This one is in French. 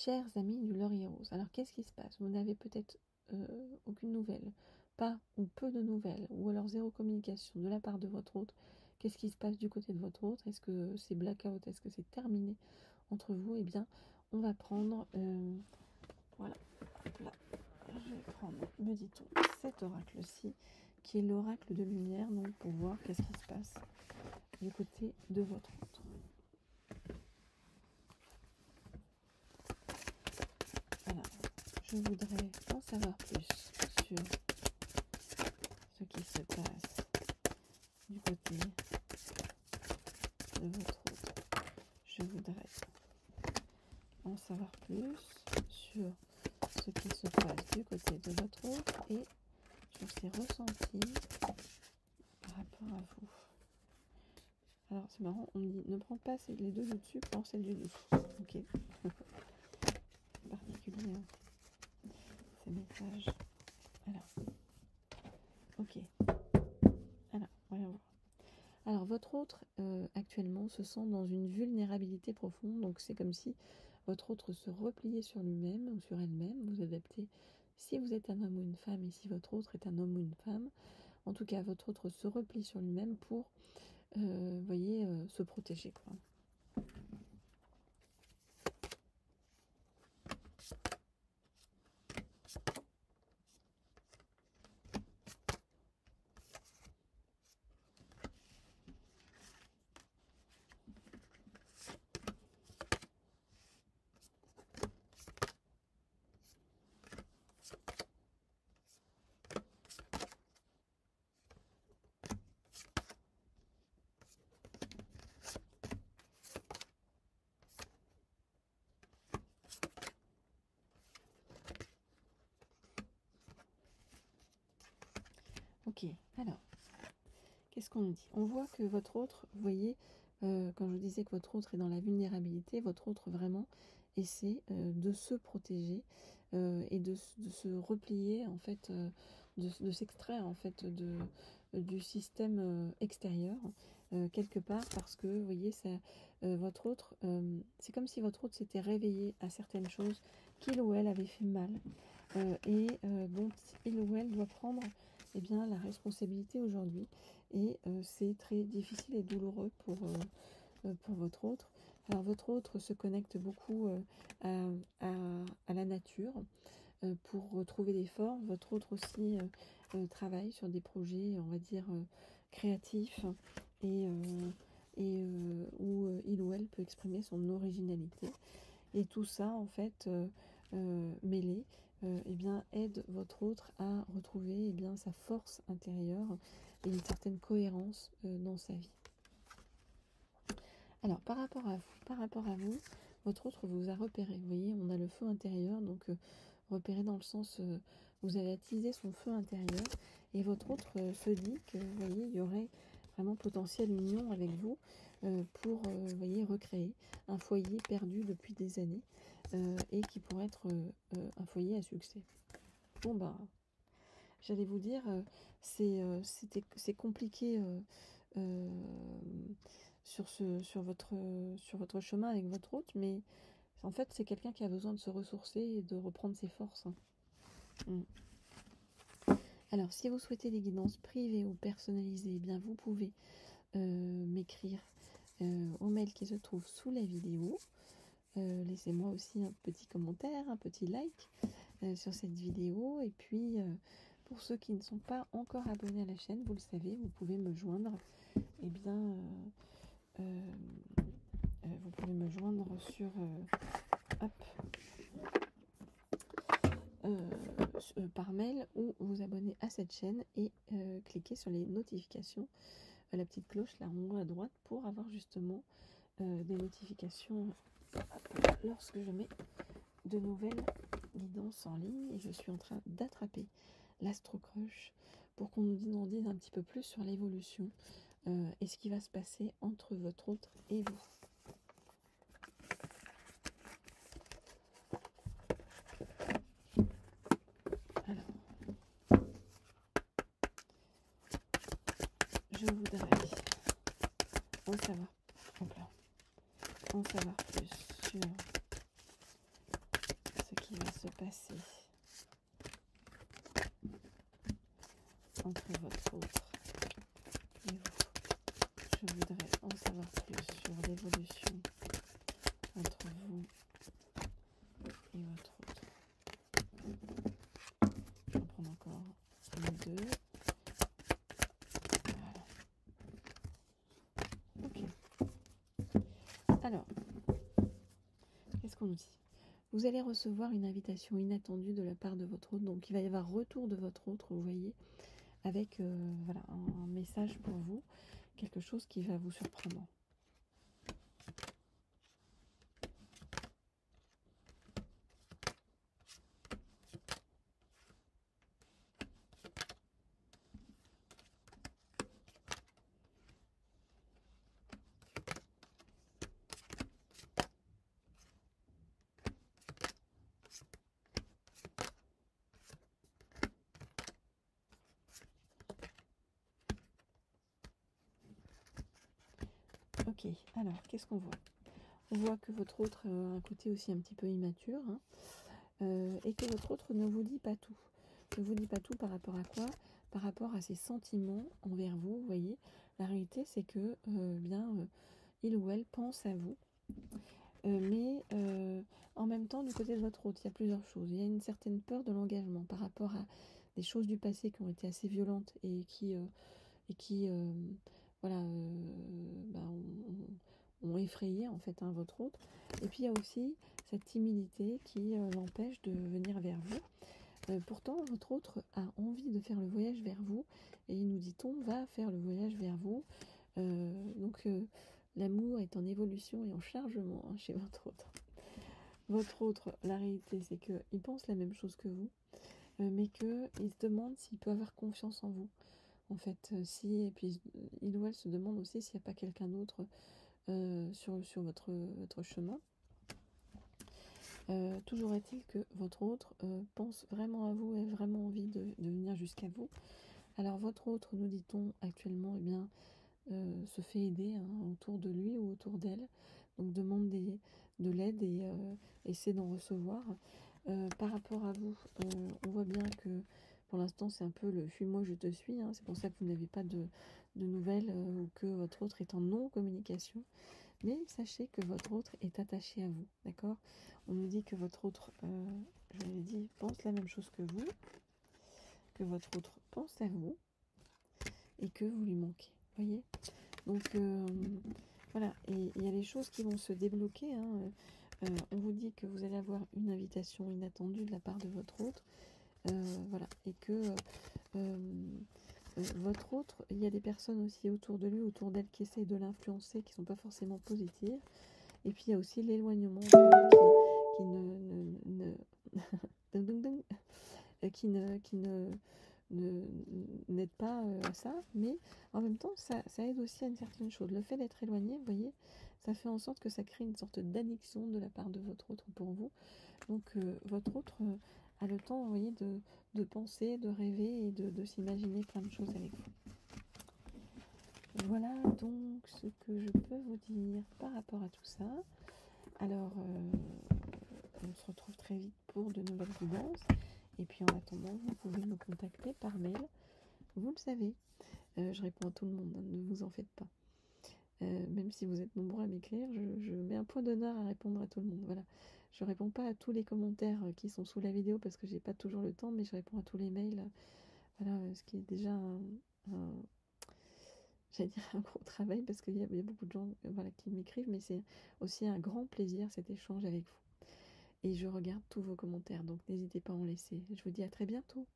Chers amis du Laurier Rose, alors qu'est-ce qui se passe? Vous n'avez peut-être aucune nouvelle, pas ou peu de nouvelles, ou alors zéro communication de la part de votre autre. Qu'est-ce qui se passe du côté de votre autre? Est-ce que c'est blackout? Est-ce que c'est terminé entre vous? Eh bien, on va prendre, voilà, hop là, je vais prendre, me dit-on, cet oracle-ci, qui est l'oracle de lumière, donc pour voir qu'est-ce qui se passe du côté de votre autre. Alors, je voudrais en savoir plus sur ce qui se passe du côté de votre autre. Je voudrais en savoir plus sur ce qui se passe du côté de votre autre et sur ses ressentis par rapport à vous. Alors c'est marrant, on me dit ne prends pas les deux du dessus, prends celle du dessous. Ok. C'est particulier hein, ces messages. Alors, ok. Alors, voyons voir. Alors, votre autre, actuellement, se sent dans une vulnérabilité profonde. Donc, c'est comme si votre autre se repliait sur lui-même ou sur elle-même. Vous adaptez si vous êtes un homme ou une femme et si votre autre est un homme ou une femme. En tout cas, votre autre se replie sur lui-même pour, voyez, se protéger, quoi. Ok, alors, qu'est-ce qu'on nous dit? On voit que votre autre, vous voyez, quand je vous disais que votre autre est dans la vulnérabilité, votre autre vraiment essaie de se protéger et de se replier, en fait, de s'extraire, en fait, du système extérieur, quelque part, parce que, vous voyez, ça, votre autre, c'est comme si votre autre s'était réveillé à certaines choses qu'il ou elle avait fait mal et dont il ou elle doit prendre eh bien, la responsabilité aujourd'hui. Et c'est très difficile et douloureux pour votre autre. Alors votre autre se connecte beaucoup à la nature pour retrouver des forces. Votre autre aussi travaille sur des projets, on va dire, créatifs et, où il ou elle peut exprimer son originalité. Et tout ça, en fait, mêlé, eh bien, aide votre autre à retrouver eh bien, sa force intérieure et une certaine cohérence dans sa vie. Alors, par rapport à vous, votre autre vous a repéré. Vous voyez, on a le feu intérieur, donc repéré dans le sens, vous avez attisé son feu intérieur, et votre autre se dit que, vous voyez, il y aurait vraiment potentielle union avec vous pour, vous voyez, recréer un foyer perdu depuis des années et qui pourrait être un foyer à succès. Bon, bah, j'allais vous dire, c'est compliqué sur votre chemin avec votre hôte, mais en fait, c'est quelqu'un qui a besoin de se ressourcer et de reprendre ses forces. Alors, si vous souhaitez des guidances privées ou personnalisées, eh bien, vous pouvez m'écrire au mail qui se trouve sous la vidéo. Laissez-moi aussi un petit commentaire, un petit like sur cette vidéo. Et puis, pour ceux qui ne sont pas encore abonnés à la chaîne, vous le savez, vous pouvez me joindre. Eh bien, vous pouvez me joindre sur par mail ou vous abonner à cette chaîne et cliquer sur les notifications, la petite cloche là en haut à droite pour avoir justement des notifications lorsque je mets de nouvelles guidances en ligne. Et je suis en train d'attraper l'Astro Crush pour qu'on nous en dise un petit peu plus sur l'évolution et ce qui va se passer entre votre autre et vous. Alors, je voudrais en savoir plus sur passer entre votre autre et vous. Je voudrais en savoir plus sur l'évolution entre vous et votre autre. Je vais en prendre encore les deux. Voilà. Ok. Alors, qu'est-ce qu'on nous dit? Vous allez recevoir une invitation inattendue de la part de votre autre. Donc, il va y avoir retour de votre autre, vous voyez, avec voilà, un message pour vous, quelque chose qui va vous surprendre. Ok, alors, qu'est-ce qu'on voit? On voit que votre autre a un côté aussi un petit peu immature, hein, et que votre autre ne vous dit pas tout. Ne vous dit pas tout par rapport à quoi? Par rapport à ses sentiments envers vous, vous voyez. La réalité, c'est que, il ou elle pense à vous. Mais en même temps, du côté de votre autre, il y a plusieurs choses. Il y a une certaine peur de l'engagement par rapport à des choses du passé qui ont été assez violentes et qui voilà, ont effrayé en fait votre autre. Et puis il y a aussi cette timidité qui l'empêche de venir vers vous. Pourtant, votre autre a envie de faire le voyage vers vous et il nous dit-on va faire le voyage vers vous. Donc l'amour est en évolution et en chargement chez votre autre. Votre autre, la réalité, c'est qu'il pense la même chose que vous, mais qu'il se demande s'il peut avoir confiance en vous. En fait, et puis il ou elle se demande aussi s'il n'y a pas quelqu'un d'autre sur votre chemin. Toujours est-il que votre autre pense vraiment à vous et a vraiment envie de venir jusqu'à vous. Alors votre autre, nous dit-on actuellement, eh bien, se fait aider autour de lui ou autour d'elle. Donc demande de l'aide et essaie d'en recevoir. Par rapport à vous, on voit bien que pour l'instant c'est un peu le fuis-moi je te suis. C'est pour ça que vous n'avez pas de nouvelles ou que votre autre est en non-communication. Mais sachez que votre autre est attaché à vous, d'accord? On nous dit que votre autre, je l'ai dit, pense la même chose que vous, que votre autre pense à vous et que vous lui manquez, voyez? Donc voilà, et il y a des choses qui vont se débloquer. On vous dit que vous allez avoir une invitation inattendue de la part de votre autre, voilà, et que votre autre, il y a des personnes aussi autour de lui, autour d'elle, qui essayent de l'influencer, qui ne sont pas forcément positives. Et puis il y a aussi l'éloignement qui n'aide pas à ça, mais en même temps ça aide aussi à une certaine chose. Le fait d'être éloigné, vous voyez, ça fait en sorte que ça crée une sorte d'addiction de la part de votre autre pour vous. Donc votre autre a le temps, vous voyez, de penser, de rêver et de s'imaginer plein de choses avec vous. Voilà donc ce que je peux vous dire par rapport à tout ça. Alors, on se retrouve très vite pour de nouvelles guidances. Et puis en attendant, vous pouvez me contacter par mail. Vous le savez, je réponds à tout le monde, ne vous en faites pas. Même si vous êtes nombreux à m'écrire, je mets un point d'honneur à répondre à tout le monde. Voilà. Je ne réponds pas à tous les commentaires qui sont sous la vidéo parce que j'ai pas toujours le temps, mais je réponds à tous les mails. Voilà, ce qui est déjà j'allais dire un gros travail parce qu'il y a beaucoup de gens voilà, qui m'écrivent, mais c'est aussi un grand plaisir cet échange avec vous. Et je regarde tous vos commentaires, donc n'hésitez pas à en laisser. Je vous dis à très bientôt.